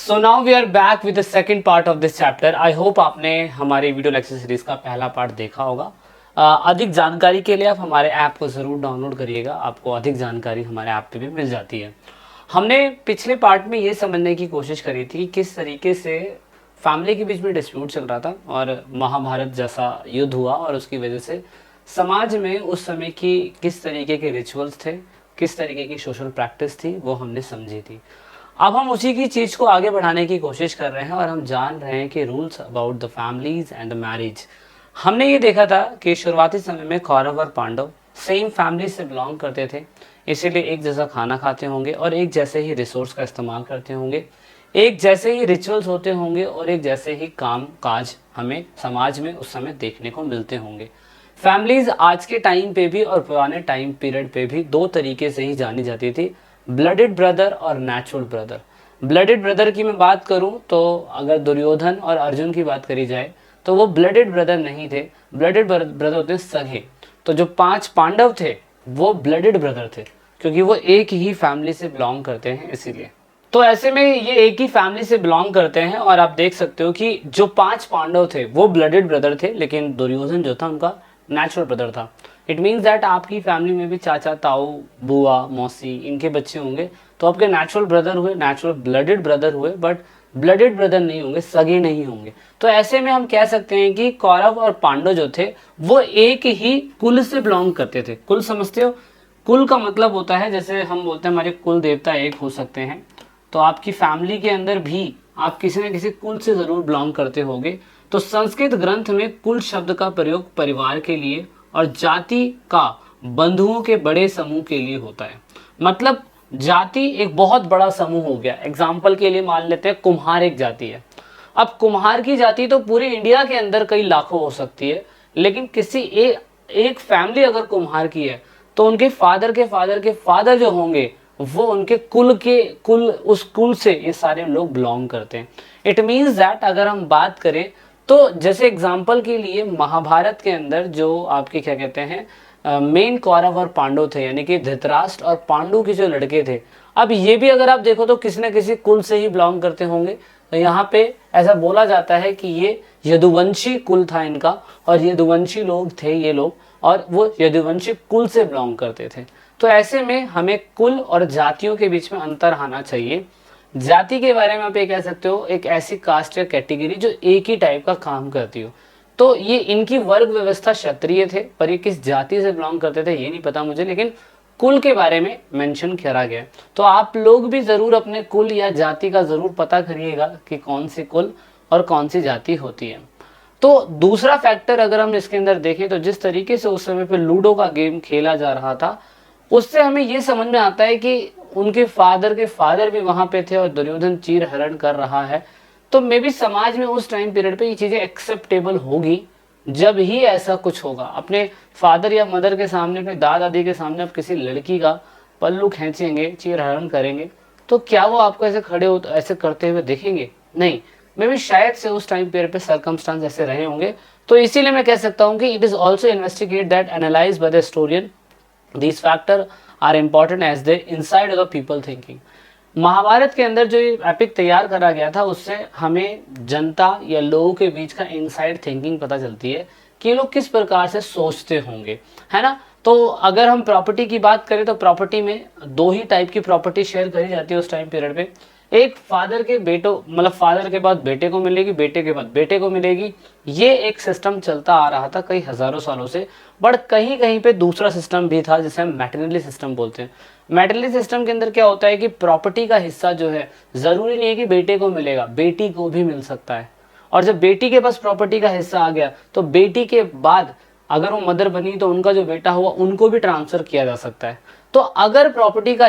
So now we are back with the second part of this chapter. I hope आपने हमारी video lecture series का पहला part देखा होगा। अधिक जानकारी के लिए आप हमारे ऐप को ज़रूर डाउनलोड करिएगा, आपको अधिक जानकारी हमारे ऐप पे भी मिल जाती है। हमने पिछले पार्ट में ये समझने की कोशिश करी थी कि किस तरीके से फैमिली के बीच में डिस्प्यूट चल रहा था और महाभारत जैसा युद्ध हुआ और उसकी वजह से समाज में उस समय की किस तरीके के रिचुअल्स थे, किस तरीके की सोशल प्रैक्टिस थी, वो हमने समझी थी। अब हम उसी की चीज़ को आगे बढ़ाने की कोशिश कर रहे हैं और हम जान रहे हैं कि rules about the families and the marriage. हमने ये देखा था कि शुरुआती समय में कौरव और पांडव सेम फैमिली से बिलोंग करते थे, इसीलिए एक जैसा खाना खाते होंगे और एक जैसे ही रिसोर्स का इस्तेमाल करते होंगे, एक जैसे ही रिचुअल्स होते होंगे और एक जैसे ही काम काज हमें समाज में उस समय देखने को मिलते होंगे। फैमिलीज आज के टाइम पे भी और पुराने टाइम पीरियड पे भी दो तरीके से ही जानी जाती थी, ब्लडेड ब्रदर और नेचुरल ब्रदर। ब्लडेड ब्रदर की मैं बात करूं तो अगर दुर्योधन और अर्जुन की बात करी जाए तो वो ब्लडेड ब्रदर नहीं थे, ब्लडेड ब्रदर होते सगे। तो जो 5 पांडव थे वो ब्लडेड ब्रदर थे क्योंकि वो एक ही फैमिली से बिलोंग करते हैं, इसीलिए। तो ऐसे में ये एक ही फैमिली से बिलोंग करते हैं और आप देख सकते हो कि जो 5 पांडव थे वो ब्लडेड ब्रदर थे, लेकिन दुर्योधन जो था उनका नेचुरल ब्रदर था। इट मीन्स दैट आपकी फैमिली में भी चाचा, ताऊ, बुआ, मौसी इनके बच्चे होंगे तो आपके नेचुरल ब्रदर हुए, नेचुरल ब्लडेड ब्रदर हुए, बट ब्लडेड ब्रदर नहीं होंगे, सगे नहीं होंगे। तो ऐसे में हम कह सकते हैं कि कौरव और पांडव जो थे वो एक ही कुल से बिलोंग करते थे। कुल समझते हो? कुल का मतलब होता है, जैसे हम बोलते हैं हमारे कुल देवता एक हो सकते हैं, तो आपकी फैमिली के अंदर भी आप किसी न किसी कुल से जरूर बिलोंग करते होंगे। तो संस्कृत ग्रंथ में कुल शब्द का प्रयोग परिवार के लिए और जाति का बंधुओं के बड़े समूह के लिए होता है। मतलब जाति एक बहुत बड़ा समूह हो गया। एग्जाम्पल के लिए मान लेते हैं कुम्हार एक जाति है। अब कुम्हार की जाति तो पूरे इंडिया के अंदर कई लाखों हो सकती है, लेकिन किसी एक फैमिली अगर कुम्हार की है तो उनके फादर के फादर के फादर जो होंगे वो उनके उस कुल से ये सारे लोग बिलोंग करते हैं। इट मीन्स दैट अगर हम बात करें तो जैसे एग्जाम्पल के लिए महाभारत के अंदर जो आपके क्या कहते हैं मेन कौरव और पांडव थे, यानी कि धृतराष्ट्र और पांडु के जो लड़के थे, अब ये भी अगर आप देखो तो किसी न किसी कुल से ही बिलोंग करते होंगे। तो यहाँ पे ऐसा बोला जाता है कि ये यदुवंशी कुल था इनका और यदुवंशी लोग थे ये लोग, और वो यदुवंशी कुल से बिलोंग करते थे। तो ऐसे में हमें कुल और जातियों के बीच में अंतर आना चाहिए। जाति के बारे में आप ये कह सकते हो एक ऐसी कास्ट या कैटेगरी जो एक ही टाइप का काम करती हो। तो ये इनकी वर्ग व्यवस्था क्षत्रिय थे, पर ये किस जाति से बिलोंग करते थे ये नहीं पता मुझे, लेकिन कुल के बारे में मेंशन करा गया। तो आप लोग भी जरूर अपने कुल या जाति का जरूर पता करिएगा कि कौन सी कुल और कौन सी जाति होती है। तो दूसरा फैक्टर अगर हम इसके अंदर देखें तो जिस तरीके से उस समय पे लूडो का गेम खेला जा रहा था, उससे हमें ये समझ में आता है कि उनके फादर के फादर भी वहां पे थे और दुर्योधन चीर हरण कर रहा है। तो मे भी समाज में उस टाइम पीरियड पे ये चीजें एक्सेप्टेबल होगी जब ही ऐसा कुछ होगा। अपने फादर या मदर के सामने, अपने दादा दादी के सामने आप किसी लड़की का पल्लू खींचेंगे, चीर हरण करेंगे, तो क्या वो आपको ऐसे खड़े हो ऐसे करते हुए देखेंगे? नहीं। मे भी शायद से उस टाइम पीरियड पे सर्कमस्टांस ऐसे रहे होंगे। तो इसीलिए मैं कह सकता हूँ कि it is also investigate that analyze by the historian these factors are important as they inside of the people thinking। Mahabharat के अंदर जो ये एपिक तैयार करा गया था उससे हमें जनता या लोगों के बीच का इनसाइड थिंकिंग पता चलती है कि ये लोग किस प्रकार से सोचते होंगे, है ना। तो अगर हम प्रॉपर्टी की बात करें तो प्रॉपर्टी में दो ही टाइप की प्रॉपर्टी शेयर करी जाती है उस टाइम पीरियड पे। एक फादर के बेटो, मतलब फादर के बाद बेटे को मिलेगी, बेटे के बाद बेटे को मिलेगी। ये एक सिस्टम चलता आ रहा था कई हजारों सालों से। बट कहीं कहीं पे दूसरा सिस्टम भी था जिसे हम मैटरनली सिस्टम बोलते हैं। मैटरनली सिस्टम के अंदर क्या होता है कि प्रॉपर्टी का हिस्सा जो है जरूरी नहीं है कि बेटे को मिलेगा, बेटी को भी मिल सकता है। और जब बेटी के पास प्रॉपर्टी का हिस्सा आ गया तो बेटी के बाद अगर वो मदर बनी तो उनका जो बेटा हुआ उनको भी ट्रांसफर किया जा सकता है। तो अगर प्रॉपर्टी का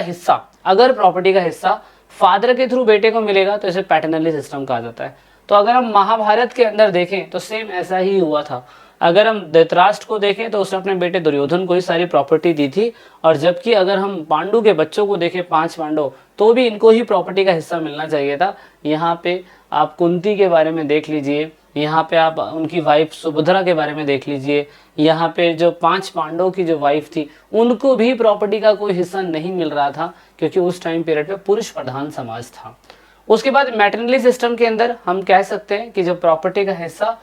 हिस्सा फादर के थ्रू बेटे को मिलेगा तो इसे पैटर्नली सिस्टम कहा जाता है। तो अगर हम महाभारत के अंदर देखें तो सेम ऐसा ही हुआ था। अगर हम धृतराष्ट्र को देखें तो उसने अपने बेटे दुर्योधन को ही सारी प्रॉपर्टी दी थी, और जबकि अगर हम पांडु के बच्चों को देखें 5 पांडव, तो भी इनको ही प्रॉपर्टी का हिस्सा मिलना चाहिए था। यहाँ पे आप कुंती के बारे में देख लीजिए, यहाँ पे आप उनकी वाइफ सुभद्रा के बारे में देख लीजिए, यहाँ पे जो 5 पांडव की जो वाइफ थी उनको भी प्रॉपर्टी का कोई हिस्सा नहीं मिल रहा था क्योंकि उस टाइम पीरियड पे पुरुष प्रधान समाज था। उसके बाद मैटरनली सिस्टम के अंदर हम कह सकते हैं कि जब प्रॉपर्टी का हिस्सा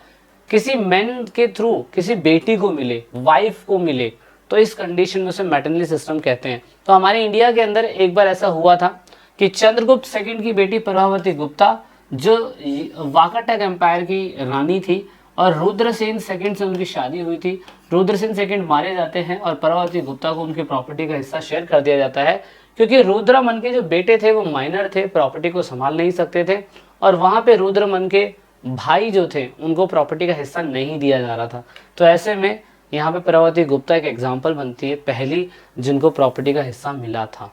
किसी मैन के थ्रू किसी बेटी को मिले, वाइफ को मिले, तो इस कंडीशन में उसे मैटरनली सिस्टम कहते हैं। तो हमारे इंडिया के अंदर एक बार ऐसा हुआ था कि चंद्रगुप्त सेकंड की बेटी प्रभावती गुप्ता जो वाकाटक एम्पायर की रानी थी और रुद्रसेन सेकंड से उनकी शादी हुई थी। रुद्रसेन सेकंड मारे जाते हैं और प्रभावती गुप्ता को उनकी प्रॉपर्टी का हिस्सा शेयर कर दिया जाता है, क्योंकि रुद्रमन के जो बेटे थे वो माइनर थे, प्रॉपर्टी को संभाल नहीं सकते थे, और वहां पे रुद्रमन के भाई जो थे उनको प्रॉपर्टी का हिस्सा नहीं दिया जा रहा था। तो ऐसे में यहाँ पे प्रभावती गुप्ता एक एग्जाम्पल बनती है, पहली जिनको प्रॉपर्टी का हिस्सा मिला था।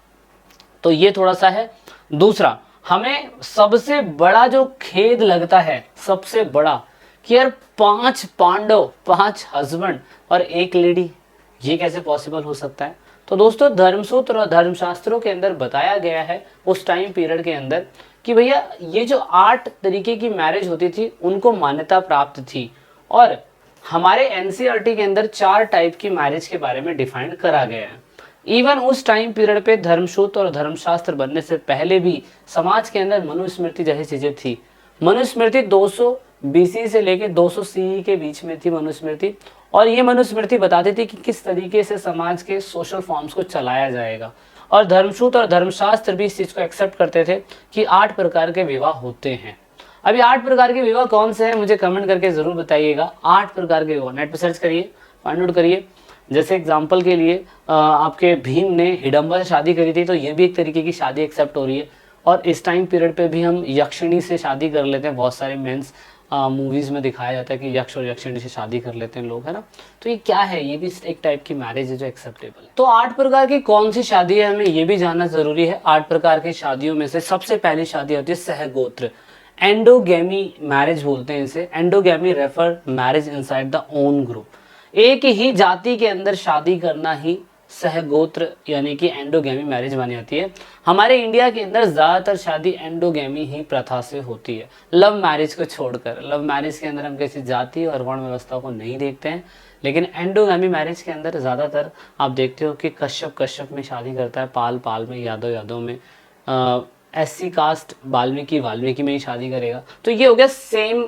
तो ये थोड़ा सा है। दूसरा, हमें सबसे बड़ा जो खेद लगता है, सबसे बड़ा, कि यार 5 पांडव, 5 हस्बैंड और 1 लेडी, ये कैसे पॉसिबल हो सकता है। तो दोस्तों, धर्मसूत्र और धर्मशास्त्रों के अंदर बताया गया है उस टाइम पीरियड के अंदर कि भैया ये जो 8 तरीके की मैरिज होती थी उनको मान्यता प्राप्त थी, और हमारे एनसीईआरटी के अंदर 4 टाइप की मैरिज के बारे में डिफाइन करा गया है। इवन उस टाइम पीरियड पे धर्मसूत्र और धर्मशास्त्र बनने से पहले भी समाज के अंदर मनुस्मृति जैसी चीजें थी। मनुस्मृति 200 बीसी से लेके 200 सीई के बीच में थी मनुस्मृति, और ये मनुस्मृति बताती थी कि किस तरीके से समाज के सोशल फॉर्म्स को चलाया जाएगा। और धर्मसूत्र और धर्मशास्त्र भी इस चीज को एक्सेप्ट करते थे कि 8 प्रकार के विवाह होते हैं। अभी 8 प्रकार के विवाह कौन से हैं मुझे कमेंट करके जरूर बताइएगा। 8 प्रकार के विवाह नेट पे सर्च करिए, फाइंड आउट करिए। जैसे एग्जाम्पल के लिए आपके भीम ने हिडम्बा से शादी करी थी, तो ये भी एक तरीके की शादी एक्सेप्ट हो रही है। और इस टाइम पीरियड पे भी हम यक्षिणी से शादी कर लेते हैं। बहुत सारे मेंस मूवीज में दिखाया जाता है कि यक्ष और यक्षिणी से शादी कर लेते हैं लोग, है ना। तो ये क्या है, ये भी एक टाइप की मैरिज है जो एक्सेप्टेबल है। तो 8 प्रकार की कौन सी शादी है हमें ये भी जानना जरूरी है। 8 प्रकार की शादियों में से सबसे पहली शादी होती है सहगोत्र, एंडोगेमी मैरिज बोलते हैं इसे। Endogamy refer marriage inside the own group. एक ही जाति के अंदर शादी करना ही सहगोत्र यानी कि एंडोगेमी मैरिज मानी जाती है। हमारे इंडिया के अंदर ज्यादातर शादी एंडोगेमी ही प्रथा से होती है, लव मैरिज को छोड़कर। लव मैरिज के अंदर हम किसी जाति और वर्ण व्यवस्था को नहीं देखते हैं, लेकिन एंडोगेमी मैरिज के अंदर ज्यादातर आप देखते हो कि कश्यप में शादी करता है, पाल में, यादव में, एससी कास्ट वाल्मीकि में ही शादी करेगा। तो ये हो गया सेम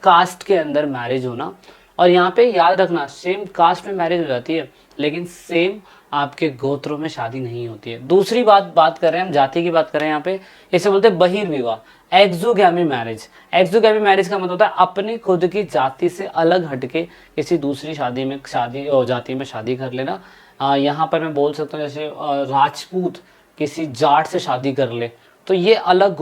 कास्ट के अंदर मैरिज होना। और यहाँ पे याद रखना, सेम कास्ट में मैरिज हो जाती है लेकिन सेम आपके गोत्रों में शादी नहीं होती है। दूसरी बात कर रहे हैं हम, जाति की बात कर रहे हैं यहाँ पे, इसे बोलते हैं बहिर्विवाह, एक्सोगैमी मैरिज। एक्सोगैमी मैरिज का मतलब होता है अपनी खुद की जाति से अलग हटके किसी दूसरी जाति में शादी कर लेना। यहाँ पर मैं बोल सकता हूँ जैसे राजपूत किसी जाट से शादी कर ले तो ये अलग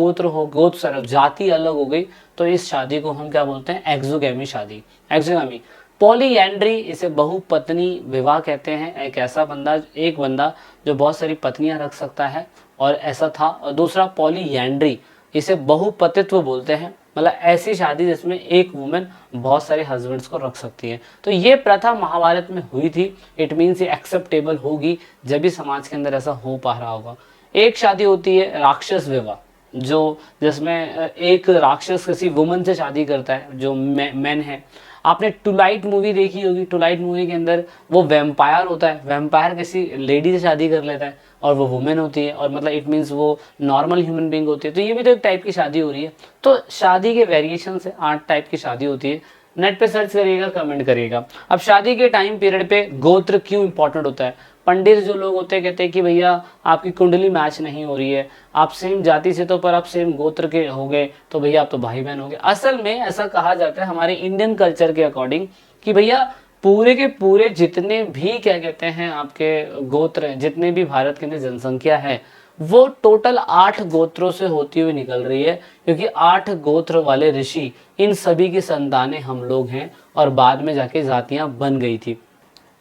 जाति अलग हो गई, तो इस शादी को हम क्या बोलते हैं, एक्सोगैमी शादी, एक्सोगैमी। पॉलीएंड्री, इसे बहुपत्नी विवाह कहते हैं। एक बंदा जो बहुत सारी पत्नियां रख सकता है, और ऐसा था। और दूसरा पॉलीएंड्री, इसे बहुपतित्व बोलते हैं, मतलब ऐसी शादी जिसमें एक वुमेन बहुत सारे हस्बैंड्स को रख सकती है। तो ये प्रथा महाभारत में हुई थी। इट मीन्स ये एक्सेप्टेबल होगी जब भी समाज के अंदर ऐसा हो पा रहा होगा। एक शादी होती है राक्षस विवाह, जो जिसमें एक राक्षस किसी वुमन से शादी करता है जो मैन है। आपने टुलाइट मूवी देखी होगी। टुलाइट मूवी के अंदर वो वैम्पायर होता है, वैम्पायर किसी लेडी से शादी कर लेता है और वो वुमेन होती है, और मतलब इट मीन्स वो नॉर्मल ह्यूमन बीइंग होती है। तो ये भी तो एक टाइप की शादी हो रही है। तो शादी के वेरिएशन से 8 टाइप की शादी होती है। नेट पे सर्च करिएगा, कमेंट करिएगा। अब शादी के टाइम पीरियड पे गोत्र क्यों इंपॉर्टेंट होता है। पंडित जो लोग होते हैं कहते हैं कि भैया आपकी कुंडली मैच नहीं हो रही है, आप सेम जाति से तो पर आप सेम गोत्र के हो गए, तो भैया आप तो भाई बहन हो गए। असल में ऐसा कहा जाता है हमारे इंडियन कल्चर के अकॉर्डिंग कि भैया पूरे के पूरे जितने भी क्या कहते हैं आपके गोत्र हैं, जितने भी भारत के अंदर जनसंख्या है, वो टोटल 8 गोत्रों से होती हुई निकल रही है, क्योंकि 8 गोत्र वाले ऋषि इन सभी की संतानें हम लोग हैं, और बाद में जाके जातियां बन गई थी।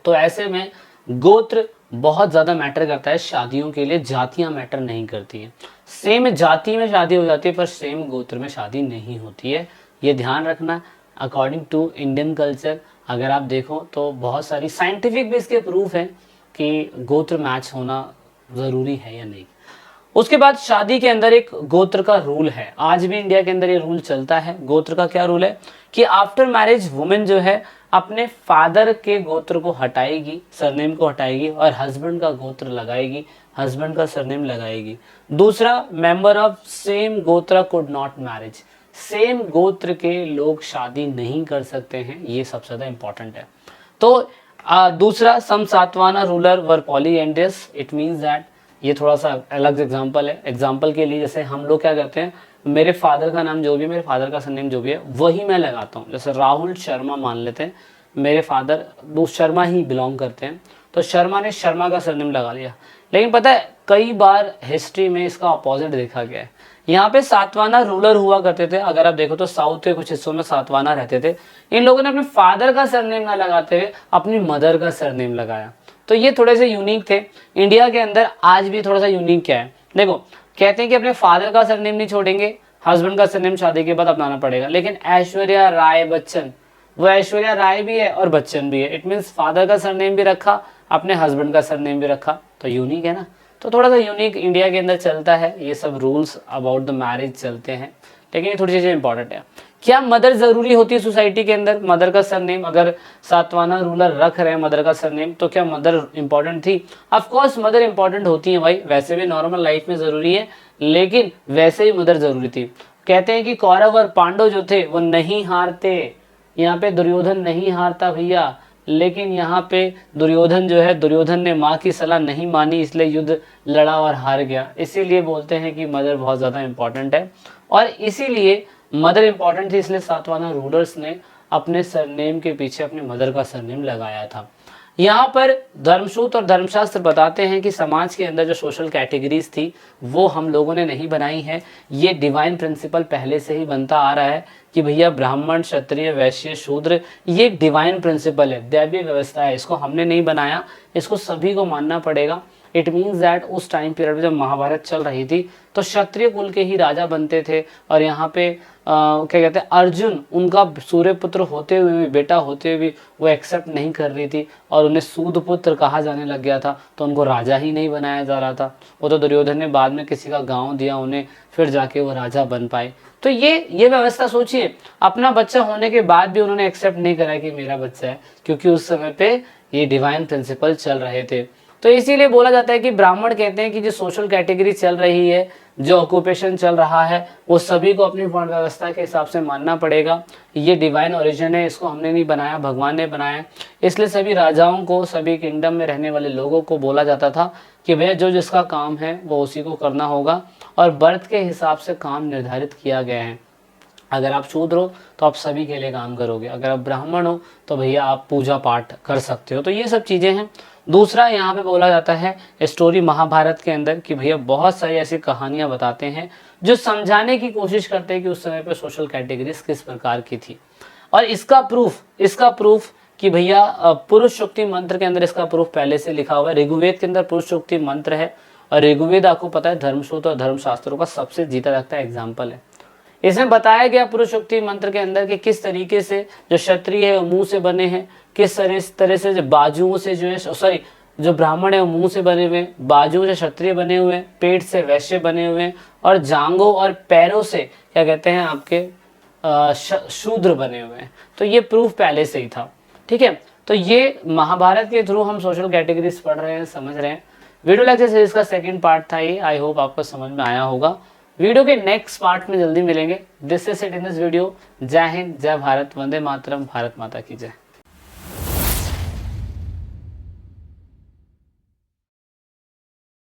तो ऐसे में गोत्र बहुत ज्यादा मैटर करता है शादियों के लिए, जातियां मैटर नहीं करती हैं। सेम जाति में शादी हो जाती है पर सेम गोत्र में शादी नहीं होती है, ये ध्यान रखना। अकॉर्डिंग टू इंडियन कल्चर अगर आप देखो तो बहुत सारी साइंटिफिक भी इसके प्रूफ है कि गोत्र मैच होना जरूरी है या नहीं। उसके बाद शादी के अंदर एक गोत्र का रूल है, आज भी इंडिया के अंदर ये रूल चलता है। गोत्र का क्या रूल है कि आफ्टर मैरिज वुमेन जो है अपने फादर के गोत्र को हटाएगी, सरनेम को हटाएगी और हस्बैंड का गोत्र लगाएगी, हस्बैंड का सरनेम लगाएगी। दूसरा, मेंबर ऑफ सेम गोत्र कुड नॉट मैरिज, सेम गोत्र के लोग शादी नहीं कर सकते हैं, ये सबसे ज़्यादा इंपॉर्टेंट है। तो दूसरा, some Satavahana ruler were polyandrous, it means that, ये थोड़ा सा अलग एग्जांपल है। एग्जांपल के लिए जैसे हम लोग क्या करते हैं, मेरे फादर का नाम जो भी है, मेरे फादर का सरनेम जो भी है वही मैं लगाता हूँ। जैसे राहुल शर्मा मान लेते हैं, मेरे फादर शर्मा ही बिलोंग करते हैं, तो शर्मा ने शर्मा का सरनेम लगा लिया। लेकिन पता है कई बार हिस्ट्री में इसका अपोजिट देखा गया है। यहाँ पे सातवाना रूलर हुआ करते थे, अगर आप देखो तो साउथ के कुछ हिस्सों में सातवाना रहते थे। इन लोगों ने अपने फादर का सरनेम ना लगाते हुए अपनी मदर का सरनेम लगाया, तो ये थोड़े से यूनिक थे। इंडिया के अंदर आज भी थोड़ा सा यूनिक क्या है, देखो कहते हैं कि अपने फादर का सरनेम नहीं छोड़ेंगे, हस्बैंड का सरनेम शादी के बाद अपनाना पड़ेगा। लेकिन ऐश्वर्या राय बच्चन, वो ऐश्वर्या राय भी है और बच्चन भी है, इट मीन्स फादर का सरनेम भी रखा, अपने हस्बैंड का सरनेम भी रखा, तो यूनिक है ना। तो थोड़ा सा यूनिक इंडिया के अंदर चलता है, ये सब रूल्स अबाउट द मैरिज चलते हैं, लेकिन ये थोड़ी चीज़ें इंपॉर्टेंट है। क्या मदर जरूरी होती है सोसाइटी के अंदर, मदर का सरनेम, अगर सातवाना रूलर रख रहे हैं मदर का सरनेम, तो क्या मदर इंपॉर्टेंट थी? ऑफ कोर्स मदर इंपॉर्टेंट होती है भाई, वैसे भी नॉर्मल लाइफ में जरूरी है, लेकिन वैसे ही मदर जरूरी थी। कहते हैं कि कौरव और पांडव जो थे वो नहीं हारते, यहाँ पे दुर्योधन नहीं हारता भैया, लेकिन यहाँ पे दुर्योधन जो है, दुर्योधन ने माँ की सलाह नहीं मानी, इसलिए युद्ध लड़ा और हार गया। इसीलिए बोलते हैं कि मदर बहुत ज़्यादा इंपॉर्टेंट है, और इसीलिए मदर इंपॉर्टेंट थी, इसलिए सातवाना रूलर्स ने अपने सरनेम के पीछे अपने मदर का सरनेम लगाया था। यहाँ पर धर्मसूत्र और धर्मशास्त्र बताते हैं कि समाज के अंदर जो सोशल कैटेगरीज थी वो हम लोगों ने नहीं बनाई है, ये डिवाइन प्रिंसिपल पहले से ही बनता आ रहा है कि भैया ब्राह्मण, क्षत्रिय, वैश्य, शूद्र, ये एक डिवाइन प्रिंसिपल है, दैवीय व्यवस्था है, इसको हमने नहीं बनाया, इसको सभी को मानना पड़ेगा। इट मीन्स दैट उस टाइम पीरियड में जब महाभारत चल रही थी तो क्षत्रिय कुल के ही राजा बनते थे, और यहाँ पे क्या कहते हैं, अर्जुन उनका सूर्यपुत्र होते हुए भी, बेटा होते हुए भी वो एक्सेप्ट नहीं कर रही थी, और उन्हें सूदपुत्र कहा जाने लग गया था, तो उनको राजा ही नहीं बनाया जा रहा था। वो तो दुर्योधन ने बाद में किसी का गाँव दिया उन्हें, फिर जाके वो राजा बन पाए। तो ये व्यवस्था सोचिए, अपना बच्चा होने के बाद भी उन्होंने एक्सेप्ट नहीं करा कि मेरा बच्चा है, क्योंकि उस समय पे ये डिवाइन प्रिंसिपल चल रहे थे। तो इसीलिए बोला जाता है कि ब्राह्मण कहते हैं कि जो सोशल कैटेगरी चल रही है, जो ऑक्यूपेशन चल रहा है, वो सभी को अपनी वर्ण व्यवस्था के हिसाब से मानना पड़ेगा। ये डिवाइन ओरिजिन है, इसको हमने नहीं बनाया, भगवान ने बनाया। इसलिए सभी राजाओं को, सभी किंगडम में रहने वाले लोगों को बोला जाता था कि भैया जो जिसका काम है वो उसी को करना होगा, और बर्थ के हिसाब से काम निर्धारित किया गया है। अगर आप शूद्र हो तो आप सभी के लिए काम करोगे, अगर आप ब्राह्मण हो तो भैया आप पूजा पाठ कर सकते हो। तो ये सब चीज़ें हैं। दूसरा, यहाँ पे बोला जाता है स्टोरी महाभारत के अंदर कि भैया बहुत सारी ऐसी कहानियाँ बताते हैं जो समझाने की कोशिश करते हैं कि उस समय पे सोशल कैटेगरीज किस प्रकार की थी। और इसका प्रूफ कि भैया पुरुष शुक्ति मंत्र के अंदर इसका प्रूफ पहले से लिखा हुआ है। ऋग्वेद के अंदर पुरुष शुक्ति मंत्र है, और ऋग्वेद आपको पता है धर्मसूत्र और धर्मशास्त्रों का सबसे जीता जागता एग्जाम्पल है। इसमें बताया गया पुरुष शुक्ति मंत्र के अंदर कि किस तरीके से जो क्षत्रिय है वो मुंह से बने हैं, किस तरह से जो बाजुओं से जो है, सॉरी, जो ब्राह्मण है वो मुंह से बने हुए, बाजुओं से क्षत्रिय बने हुए, पेट से वैश्य बने हुए, और जांघों और पैरों से क्या कहते हैं आपके शूद्र बने हुए हैं। तो ये प्रूफ पहले से ही था, ठीक है। तो ये महाभारत के थ्रू हम सोशल कैटेगरीज पढ़ रहे हैं, समझ रहे हैं। वीडियो लेक्चर सीरीज का सेकंड पार्ट था ये, आई होप आपको समझ में आया होगा। वीडियो के नेक्स्ट पार्ट में जल्दी मिलेंगे। This is it in this video. जय हिंद, जय भारत, वंदे मातरम, भारत माता की जय।